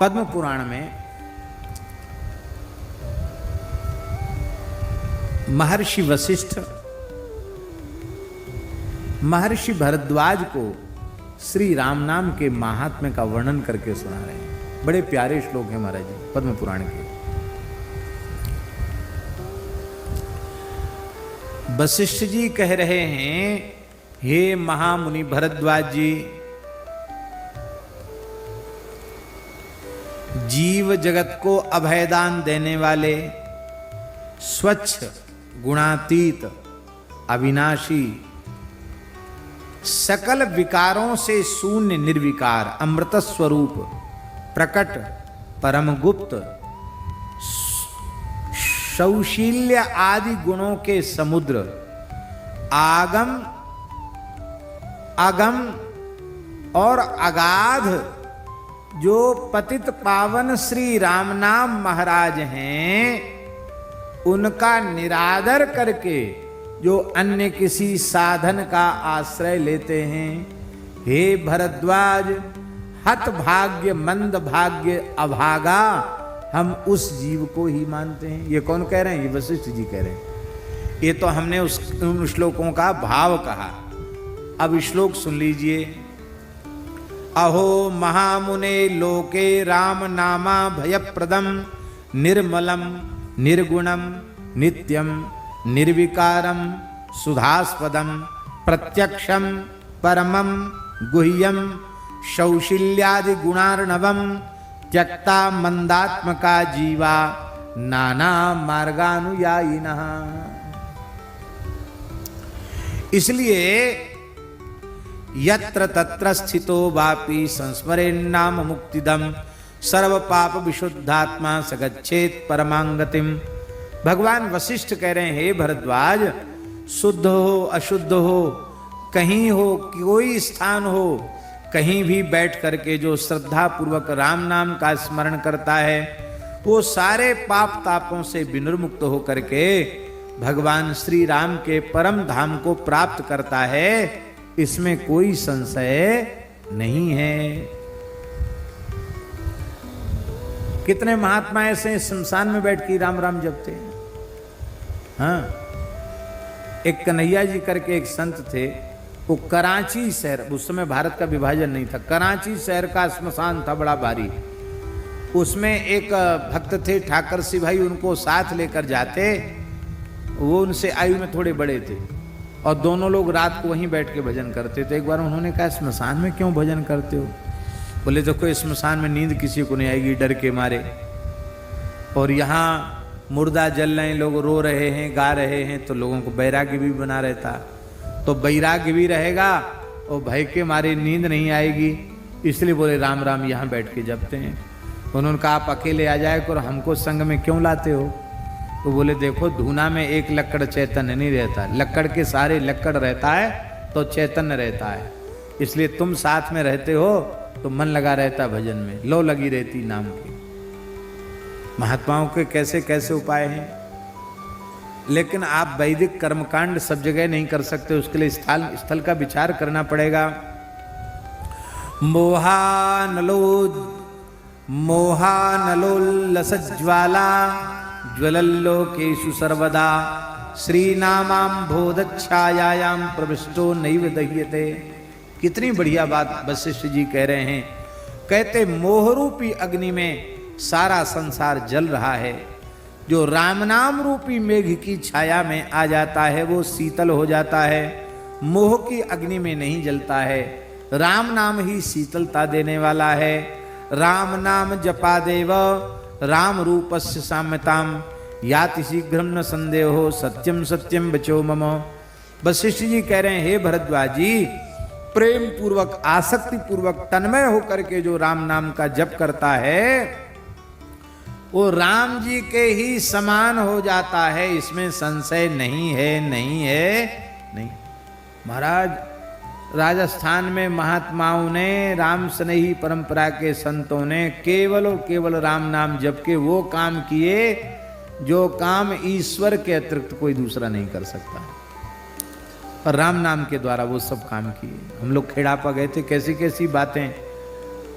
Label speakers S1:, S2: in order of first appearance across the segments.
S1: पद्म पुराण में महर्षि वशिष्ठ महर्षि भरद्वाज को श्री राम नाम के महात्म्य का वर्णन करके सुना रहे हैं। बड़े प्यारे श्लोक हैं महाराज जी पद्म पुराण के। वशिष्ठ जी कह रहे हैं, हे महामुनि भरद्वाज जी, जीव जगत को अभयदान देने वाले, स्वच्छ गुणातीत अविनाशी, सकल विकारों से शून्य निर्विकार, अमृत स्वरूप, प्रकट परम गुप्त, शौशील्य आदि गुणों के समुद्र, आगम अगम और अगाध जो पतित पावन श्री राम नाम महाराज हैं, उनका निरादर करके जो अन्य किसी साधन का आश्रय लेते हैं, हे भरद्वाज, हत भाग्य मंद भाग्य अभागा, हम उस जीव को ही मानते हैं। ये कौन कह रहे हैं? ये वशिष्ठ जी कह रहे हैं। ये तो हमने उन श्लोकों का भाव कहा। अब श्लोक सुन लीजिए। अहो महामुने लोके राम नामा भयप्रदम निर्मलम निर्गुणम नित्यम निर्विकारम सुधास्पदम प्रत्यक्षम परमम गुह्यम शौशिल्यादि गुणार्णवम त्यक्ता मंदात्मका जीवा नाना मार्गानुयायिनः। इसलिए यत्र तत्र स्थितो वापि संस्मरेन्नाम मुक्तिदम सर्व पाप विशुद्धात्मा सगच्छेत परमांगतिम। भगवान वशिष्ठ कह रहे हैं, हे भरद्वाज, शुद्ध हो अशुद्ध हो, कहीं हो कोई स्थान हो, कहीं भी बैठ करके जो श्रद्धा पूर्वक राम नाम का स्मरण करता है, वो सारे पाप तापों से विनिर्मुक्त हो करके भगवान श्री राम के परम धाम को प्राप्त करता है। इसमें कोई संशय नहीं है। कितने महात्मा ऐसे शमशान में बैठ के राम राम जपते हैं। हाँ, एक कन्हैया जी करके एक संत थे, वो कराची शहर, उस समय भारत का विभाजन नहीं था, कराची शहर का श्मशान था बड़ा भारी। उसमें एक भक्त थे ठाकर सिंह भाई, उनको साथ लेकर जाते। वो उनसे आयु में थोड़े बड़े थे और दोनों लोग रात को वहीं बैठ के भजन करते थे। एक बार उन्होंने कहा, श्मशान में क्यों भजन करते हो? बोले, तो कोई श्मशान में नींद किसी को नहीं आएगी डर के मारे, और यहाँ मुर्दा जल रहे हैं, लोग रो रहे हैं, गा रहे हैं, तो लोगों को वैराग्य भी बना रहता, तो वैराग्य भी रहेगा और भय के मारे नींद नहीं आएगी। इसलिए बोले राम राम यहाँ बैठ के जपते हैं। उन्होंने कहा, आप अकेले आ जाए और हमको संग में क्यों लाते हो? तो बोले, देखो धूना में एक लक्कड़ चैतन्य नहीं रहता, लक्कड़ के सारे लक्कड़ रहता है तो चैतन्य रहता है। इसलिए तुम साथ में रहते हो तो मन लगा रहता भजन में, लो लगी रहती नाम की। महात्माओं के कैसे कैसे उपाय हैं, लेकिन आप वैदिक कर्मकांड सब जगह नहीं कर सकते, उसके लिए स्थल का विचार करना पड़ेगा। मोहानलोल्लसज्ज्वाला ज्वलल्लोकेषु सर्वदा श्रीनामाम्भोदच्छायायां प्रविष्टो नैव दह्यते। कितनी बढ़िया बात वशिष्ठ जी कह रहे हैं। कहते, मोहरूपी अग्नि में सारा संसार जल रहा है, जो राम नाम रूपी मेघ की छाया में आ जाता है वो शीतल हो जाता है, मोह की अग्नि में नहीं जलता है। राम नाम ही शीतलता देने वाला है। राम नाम जपा देव राम रूपस्य साम्यताम याति शीघ्रम न संदेहो सत्यम सत्यम बचो मम। वशिष्ठ जी कह रहे हैं, हे भरद्वाज जी, प्रेम पूर्वक आसक्ति पूर्वक तन्मय होकर के जो राम नाम का जप करता है वो राम जी के ही समान हो जाता है, इसमें संशय नहीं है, नहीं है, नहीं। महाराज, राजस्थान में महात्माओं ने, राम स्नेही परंपरा के संतों ने केवल और केवल राम नाम जप के वो काम किए जो काम ईश्वर के अतिरिक्त कोई दूसरा नहीं कर सकता, और राम नाम के द्वारा वो सब काम किए। हम लोग खेड़ापा गए थे, कैसी कैसी बातें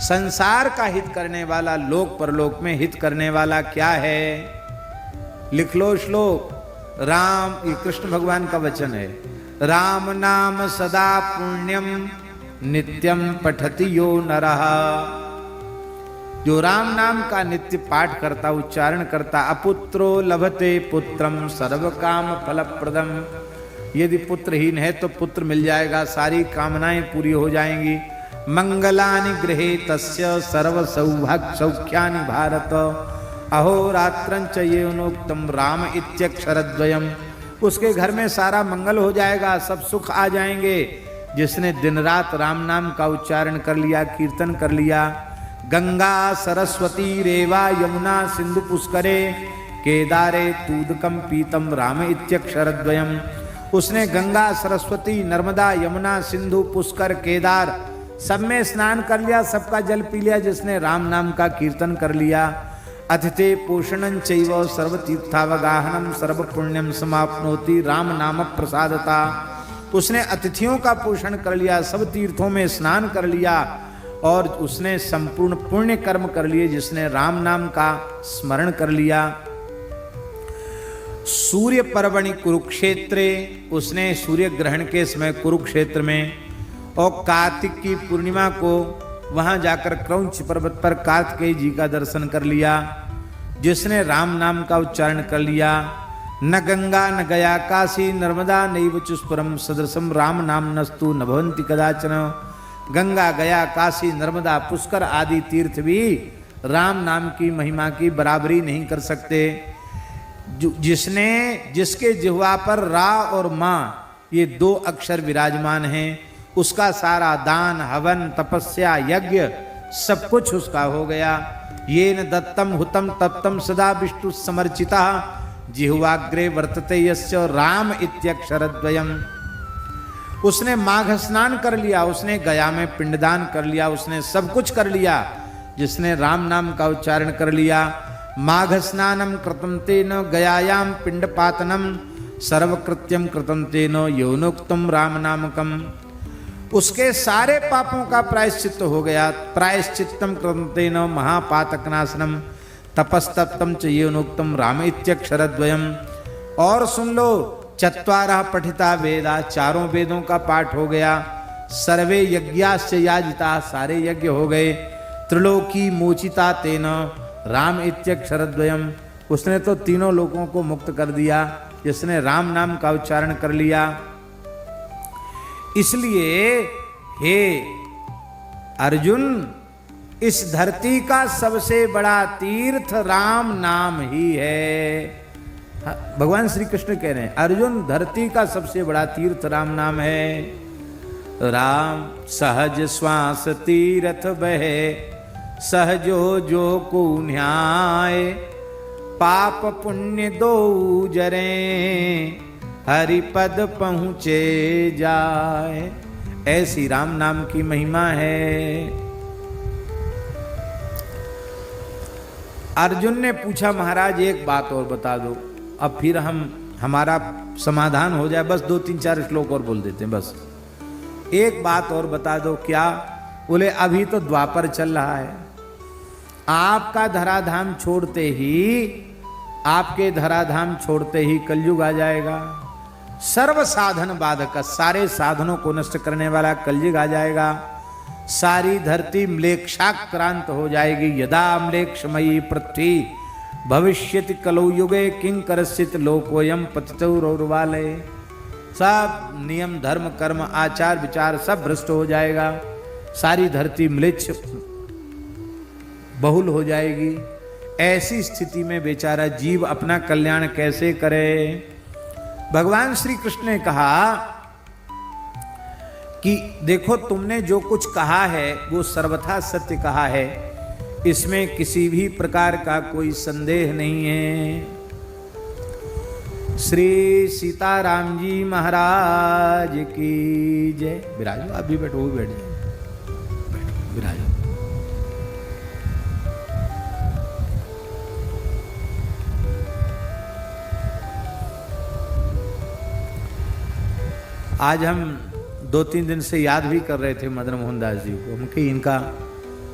S1: संसार का हित करने वाला, लोक परलोक में हित करने वाला क्या है? लिख लो श्लोक। राम, ये कृष्ण भगवान का वचन है। राम नाम सदा पुण्यम नित्यम पठति यो नरः। जो राम नाम का नित्य पाठ करता, उच्चारण करता, अपुत्रो लभते पुत्रम सर्व काम फलप्रदम। यदि पुत्रहीन है तो पुत्र मिल जाएगा, सारी कामनाएं पूरी हो जाएंगी। मंगलानि गृहे तस्य सर्व सौभाग्य सौख्यानि भारत। अहोरात्रं च येनोक्तम राम इत्यक्षरद्वयम्। उसके घर में सारा मंगल हो जाएगा, सब सुख आ जाएंगे जिसने दिन रात राम नाम का उच्चारण कर लिया, कीर्तन कर लिया। गंगा सरस्वती रेवा यमुना सिंधु पुष्करे केदारे तूदकम पीतम राम इत्यक्षरद्वयम्। उसने गंगा सरस्वती नर्मदा यमुना सिंधु पुष्कर केदार सब में स्नान कर लिया, सबका जल पी लिया जिसने राम नाम का कीर्तन कर लिया। अतिथे पोषणं चैव सर्वतीर्थावगाहनम सर्व पुण्यम समाप्नोति राम नाम प्रसादता। उसने अतिथियों का पोषण कर लिया, सब तीर्थों में स्नान कर लिया और उसने संपूर्ण पुण्य कर्म कर लिए जिसने राम नाम का स्मरण कर लिया। सूर्य पर्वणि कुरुक्षेत्रे, उसने सूर्य ग्रहण के समय कुरुक्षेत्र में और कार्तिक की पूर्णिमा को वहां जाकर क्रौंच पर्वत पर कार्तिकेय जी का दर्शन कर लिया जिसने राम नाम का उच्चारण कर लिया। न गंगा न गया काशी नर्मदा नैव चुस्पुरम सदृशम राम नाम नस्तु न भवन्ति कदाचन। गंगा गया काशी नर्मदा पुष्कर आदि तीर्थ भी राम नाम की महिमा की बराबरी नहीं कर सकते। जिसके जिह्वा पर रा और माँ ये दो अक्षर विराजमान हैं, उसका सारा दान हवन तपस्या यज्ञ सब कुछ उसका हो गया। ये न दत्तम हुतम तप्तम सदा विष्णु समर्चिता जिह्वाग्रे वर्तते यस्य राम इत्यक्षरद्वयम्। उसने माघ स्नान कर लिया, उसने गया में पिंडदान कर लिया, उसने सब कुछ कर लिया जिसने राम नाम का उच्चारण कर लिया। माघ स्नानम कृतं तेन गयायाम पिंडपातनम सर्वकृत्यम कृतं तेन यौनोक्तम राम नामकम। उसके सारे पापों का प्रायश्चित्त हो गया। प्रायश्चित्तम कृतं तेन महापातकनाशनम तपस्तप्तम च यौनोक्तम राम इत्यक्षरद्वयम्। और सुन लो, चत्वारः पठिता वेदा, चारों वेदों का पाठ हो गया। सर्वे यज्ञाश्च याजिता, सारे यज्ञ हो गए। त्रिलोकी मोचिता तेन राम इत्यक्षरद्वयम्। उसने तो तीनों लोगों को मुक्त कर दिया जिसने राम नाम का उच्चारण कर लिया। इसलिए हे अर्जुन, इस धरती का सबसे बड़ा तीर्थ राम नाम ही है। भगवान श्री कृष्ण कह रहे हैं, अर्जुन धरती का सबसे बड़ा तीर्थ राम नाम है। राम सहज श्वास तीर्थ बहे सहजो जो को न्याय पाप पुण्य दो जरे हरिपद पहुँचे जाए। ऐसी राम नाम की महिमा है। अर्जुन ने पूछा, महाराज एक बात और बता दो, अब फिर हमारा समाधान हो जाए। बस 2-3-4 श्लोक और बोल देते हैं, बस एक बात और बता दो। क्या? बोले अभी तो द्वापर चल रहा है, आपका धराधाम छोड़ते ही, आपके धराधाम छोड़ते ही कलयुग आ जाएगा। सर्व साधन बाधक, सारे साधनों को नष्ट करने वाला कलयुग आ जाएगा। सारी धरती म्लेच्छाक्रांत हो जाएगी। यदा म्लेच्छमयी पृथ्वी भविष्यति कलौ युगे किंकरस्येत् लोकोऽयं पतितौरौर्वालये। सब नियम धर्म कर्म आचार विचार सब भ्रष्ट हो जाएगा। सारी धरती म्लेच्छ बहुल हो जाएगी। ऐसी स्थिति में बेचारा जीव अपना कल्याण कैसे करे? भगवान श्री कृष्ण ने कहा कि देखो, तुमने जो कुछ कहा है वो सर्वथा सत्य कहा है, इसमें किसी भी प्रकार का कोई संदेह नहीं है। श्री सीताराम जी महाराज की जय। विराजो, आप भी बैठो, वो बैठ जाए, विराजो। आज हम 2-3 दिन से याद भी कर रहे थे मदन मोहन दास जी को, उनकी इनका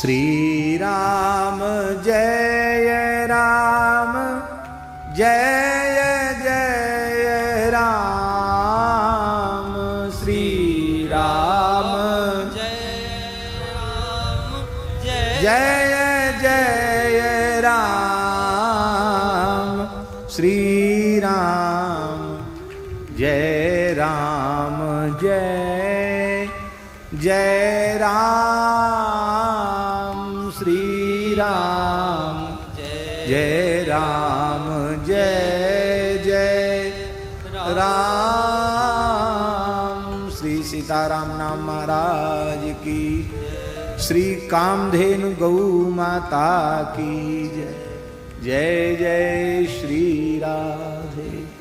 S1: श्री राम जय राम जय जय राम श्री राम जय जय राम श्री राम जय राम जय जय राम श्री राम जय राम जय जय राम श्री सीताराम नाम महाराज की, श्री कामधेनु गौ माता की जय। जय जय श्री राधे।